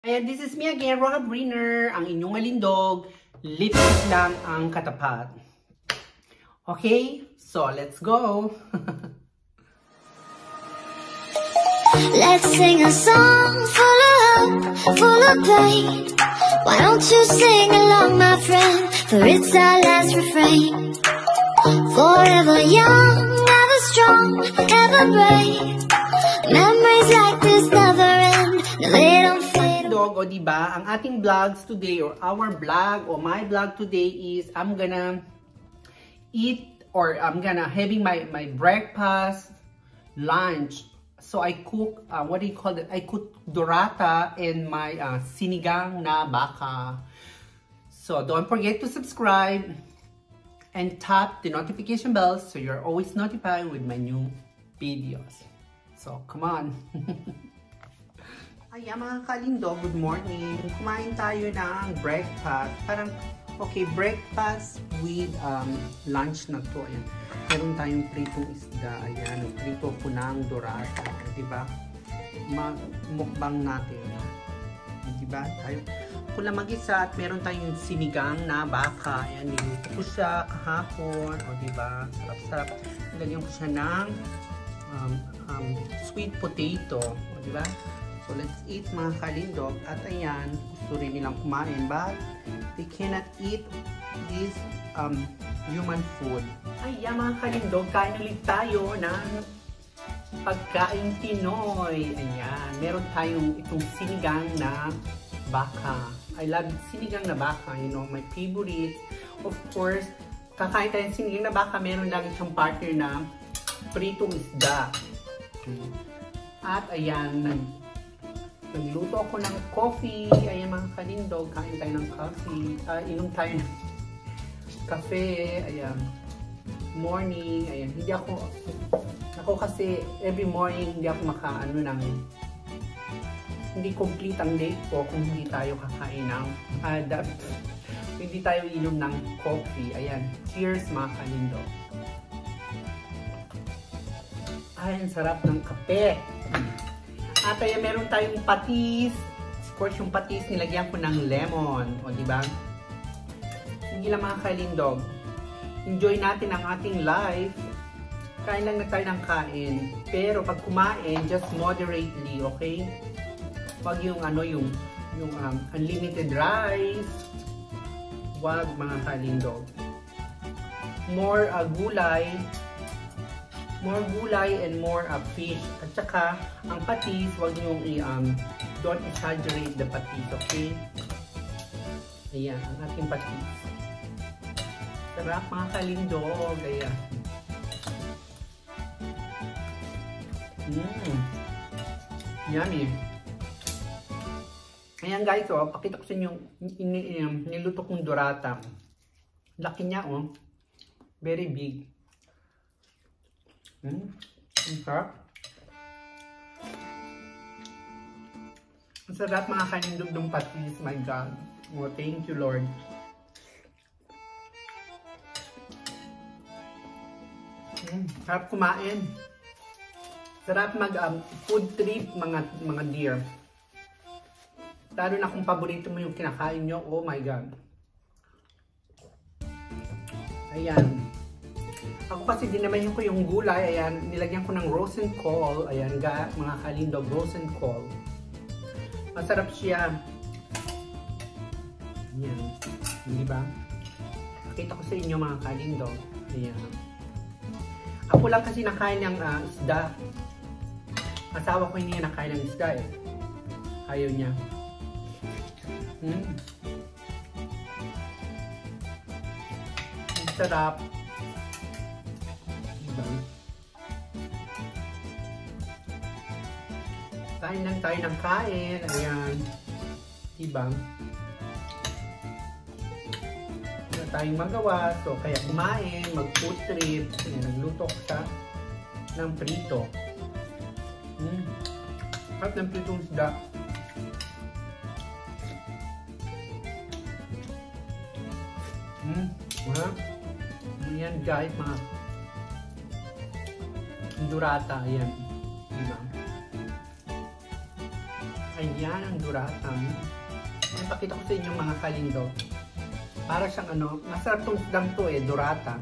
Ayan, this is me again, Rob Briner, ang inyong alindog. Lipstick lang ang katapat. Okay, so let's go. Let's sing a song full of hope, full of pain. Why don't you sing along, my friend? For it's our last refrain. Forever young, ever strong, ever brave. Memories like this never end. No, they don't fade. Dog, o diba, ang ating vlogs today, or our vlog, or my vlog today is, I'm gonna eat, or I'm gonna having my breakfast, lunch. So I cook, what do you call it? I cook dorata and my sinigang na baka. So don't forget to subscribe and tap the notification bell so you're always notified with my new videos. So come on. Ayan mga kalindog, good morning. Kumain tayo ng breakfast. Parang, okay, breakfast with lunch na to. Ayan. Meron tayong pritong isda. Ayan, prito ko ng dorata. Diba? Mukbang natin. Diba? Tayo. Ako lang mag-isa at meron tayong sinigang na baka. Ayan, niluto ko siya kahapon. O diba? Sarap-sarap. Nilagyan ko siya ng sweet potato. O diba? So let's eat mga kalindog. At ayan, gusto rin nilang kumain. But they cannot eat this human food. Ayan mga kalindog, kain ulit tayo ng pagkain Pinoy. Ayan, meron tayong itong sinigang na baka. I love sinigang na baka, you know, my favorite. Of course, kakain tayo ng sinigang na baka, meron lagi siyang partner na pritong isda. At ayan, nagluto ako ng coffee. Ayan mga kalindog, kain tayo ng coffee. Inom tayo ng kape. Ayan, morning. Ayan, hindi ako kasi every morning hindi ako hindi complete ang day ko kung hindi tayo kakain ng hindi tayo inom ng coffee. Ayan, cheers mga kalindog. Ayan, sarap ng kape. At ayan, meron tayong patis. Of course, yung patis nilagyan ko ng lemon. O, diba? Sige lang mga kalindog. Enjoy natin ang ating life. Kain lang na tayo ng kain. Pero pag kumain, just moderately, okay? Wag yung unlimited rice. Wag mga kalindog. More gulay. More gulay and more fish. At saka, ang patis, huwag nyo don't exaggerate the patis, okay? Ayan, ang ating patis. Sarap mga kalindog. Ayan. Yummy. Ayan guys, oh, pakita ko sa inyo yung niluto kong dorata. Laki niya, oh. Very big. Ang sarap. Ang sarap mga kalindog ng patis. My God. Oh, thank you Lord. Sarap kumain. Sarap mag food trip mga dear. Lalo na kung paborito mo yung kinakain nyo. Oh my God. Ayan. Ako kasi dinamayan ko yung gulay. Ayan, nilagyan ko ng rosenkol. Ayan, mga kalindog, rosenkol. Masarap siya. Ayan. Di ba? Nakita ko sa inyo mga kalindog. Ayan. Ako lang kasi nakain ng isda. Asawa ko hindi niya nakain ng isda eh. Ayaw niya. Ang sarap. Kain lang tayo ng kain. Ayan. Diba? Wala tayong magawa. So, kaya kumain, mag-food trip. Ayan, nagluto ko siya ng prito. Harap ng pritong isda. Ayan guys, mga dorata. Ayan. Diba? Ayan ang durata. Ipakita ko sa inyo mga kalindog. Para siyang ano, masarap tong isdang to eh, durata.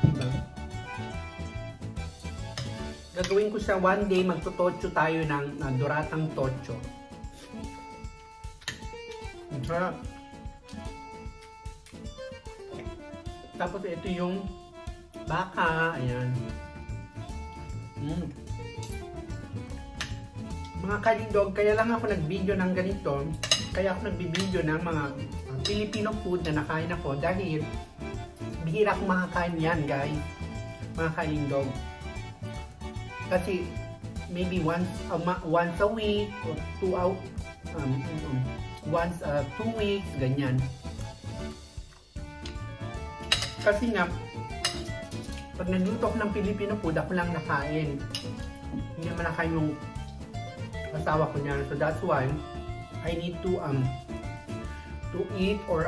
Diba? Gagawin ko siya one day, magtutocho tayo ng duratang tocho. Sarap. Tapos ito yung baka, ayan. Mga kalindog, kaya lang ako nag-video ng ganito. Kaya ako nag-video ng mga Filipino food na nakain ako dahil bihira akong makakain yan, guys. Mga kalindog. Kasi maybe once a week or 2 weeks, ganyan. Kasi nga, pag nagluto ako ng Filipino food, ako lang nakain. Hindi naman nakain yung asawa ko niya. So that's why I need to eat or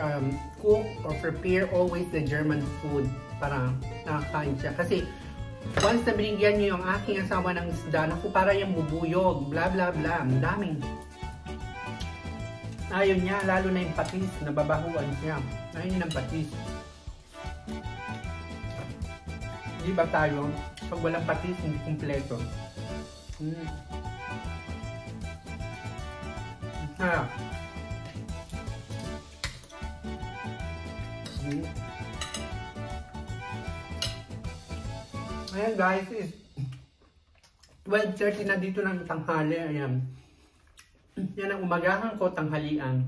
cook or prepare always the German food para nakakain siya. Kasi once na binigyan niyo yung aking asawa ng isda, naku, para yung bubuyog, bla bla bla, ang daming. Ayaw niya, lalo na yung patis, nababahuan siya. Ayaw niya ng patis. Di ba tayo, pag walang patis, hindi kumpleto. Sarap. Ayan guys, is 12:30 na dito ng tanghali. Ayan. Yan ang umagahan ko, tanghalian.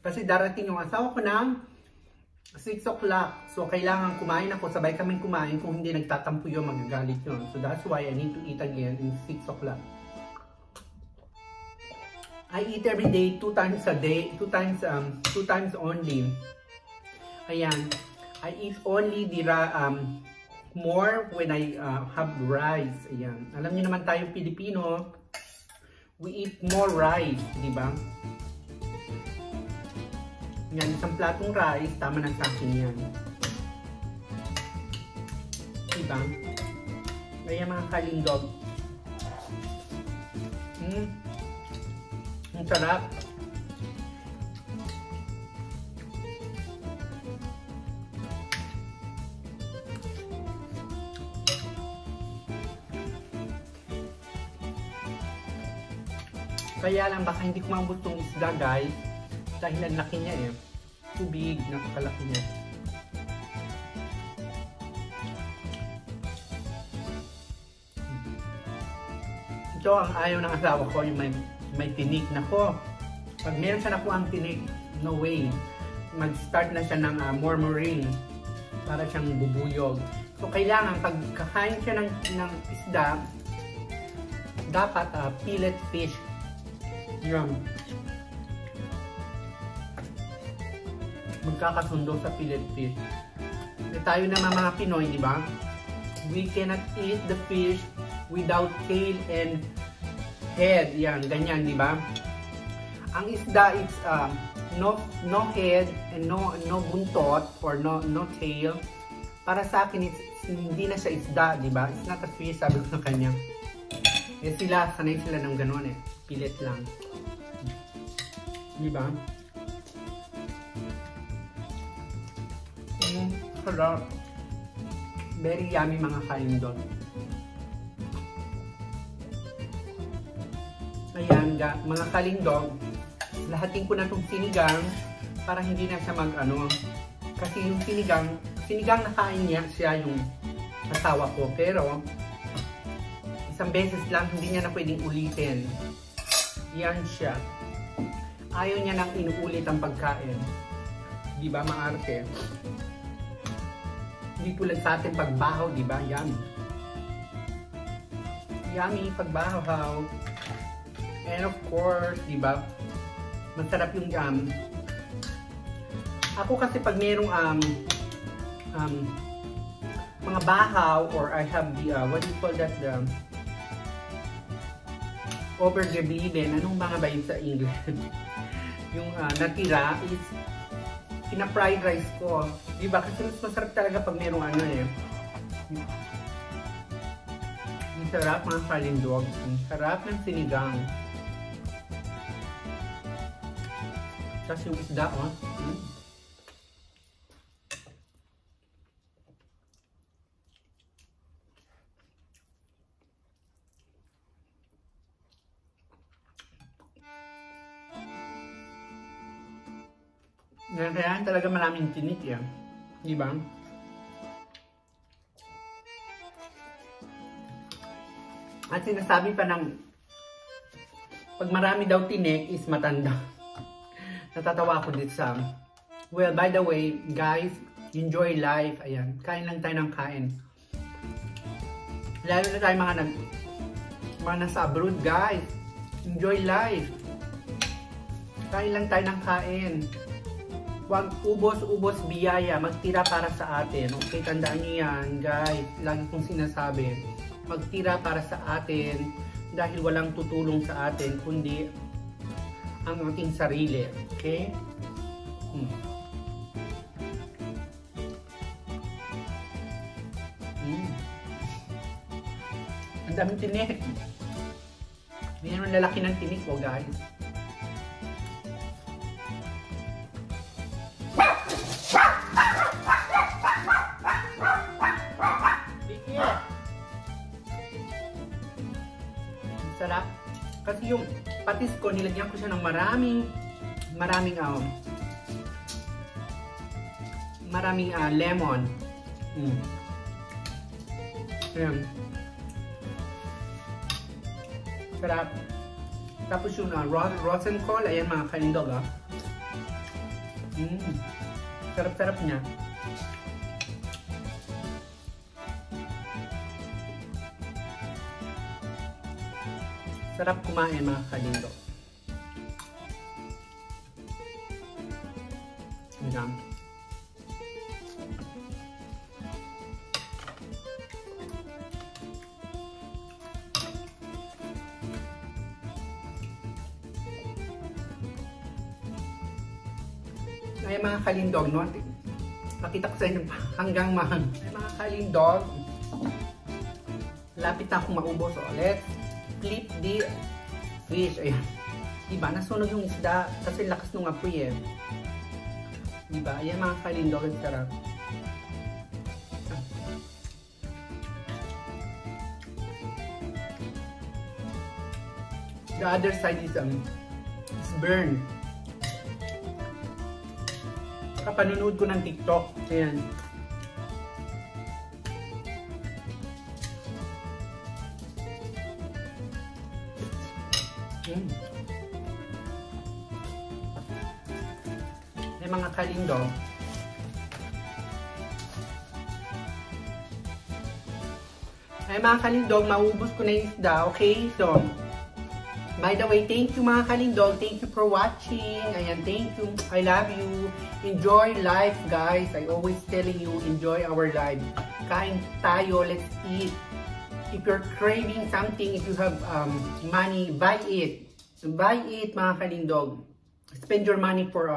Kasi darating yung asawa ko ng 6 o'clock. So kailangan kumain ako, sabay kaming kumain. Kung hindi nagtatampo yun, magagalit yun. So that's why I need to eat again in 6 o'clock. I eat every day, 2 times a day, 2 times only. Ayan. I eat only more when I have rice. Ayan. Alam niyo naman tayo Pilipino, we eat more rice, di ba? Yan, isang platong rice, tama na sa akin yan. Di ba? Kaya mga kalindog. Ang sarap. Kaya lang baka hindi ko maubos itong isda guys. Dahil ang laki niya eh. Tubig, napakalaki niya. Ito ang ayaw ng asawa ko, yung may tinik na ko. Pag meron siya na po ang tinik, no way. Mag-start na siya ng murmuring. Para siyang bubuyog. So kailangan pag kakain siya ng isda, dapat fillet fish. Yan. Magkakasundo sa fillet fish. E tayo naman mga Pinoy, di ba? We cannot eat the fish without tail and head. Yan, ganyan, di ba? Ang isda is no head and no buntot or no tail. Para sa akin, hindi na siya isda, di ba? It's not a fish, sabi ko sa kanya. Eh sila, sanay sila ng gano'n eh. Pilit lang. Di ba? Sarap. Very yummy mga kalindog. Ayan, mga kalindog. Lahatin ko na itong sinigang para hindi na siya mag-ano. Kasi yung sinigang nakain niya siya yung asawa ko. Pero, isang beses lang, hindi niya na pwedeng ulitin. Yan siya. Ayaw niya nang inuulit ang pagkain. Di ba, maarte? Hindi tulad sa atin pagbahaw, di ba? Yummy. Yummy, pagbahaw. And of course, di ba? Masarap yung ako kasi pag merong mga bahaw or I have the what do you call that, the overgeblieben, anong mga ba yun sa English? Yung natira is pina-fried rice ko. Diba? Kasi mas masarap talaga pag merong ano eh. Ang sarap mga kalindog. Ang sarap ng sinigang. Tapos yung isda, oh. Kaya talaga maraming tinik yan. Di ba? At sinasabi pa ng pag marami daw tinik is matanda. Natatawa ako dito sa... Well, by the way, guys, enjoy life. Ayan, kain lang tayo ng kain. Lalo na tayo mga nasa abroad, guys. Enjoy life. Kain lang tayo ng kain. Huwag ubos-ubos biyaya. Magtira para sa atin. Okay, tandaan niyo yan, guys. Lagi kong sinasabi. Magtira para sa atin dahil walang tutulong sa atin kundi ang ating sarili. Okay? Ang daming tinik. Hindi naman lalaki ng tinik ko, guys. Sarap. Kasi yung patis ko, nilagyan ko siya ng maraming lemon. Ayan. Sarap. Tapos yung rotten call, ayan mga kalindog, ah. Sarap-sarap niya. Sarap kumain mga kalindog. Ayan. Ay mga kalindog, no? Pakita ko sa inyo hanggang mahang. Ay mga kalindog, lapit na akong maubos ulit. Flip the fish. Ayan. Diba? Nasunog yung isda kasi lakas nung apoy eh. Diba? Ayan mga kalindog, ang sarap. The other side is burned. Kapanunood ko ng TikTok. Ayan. May mga kalindog. Ay mga kalindog, maubos ko na yung isda. Okay, so by the way, thank you mga kalindog. Thank you for watching. Ayan, thank you. I love you. Enjoy life, guys. I always telling you, enjoy our life. Kain tayo, let's eat. If you're craving something, if you have money, buy it. Buy it, mga kalindog. Spend your money for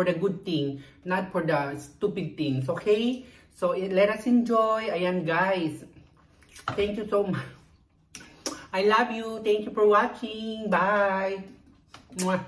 the good thing, not for the stupid things. Okay? So let us enjoy. Ayan, guys. Thank you so much. I love you. Thank you for watching. Bye. Mwah.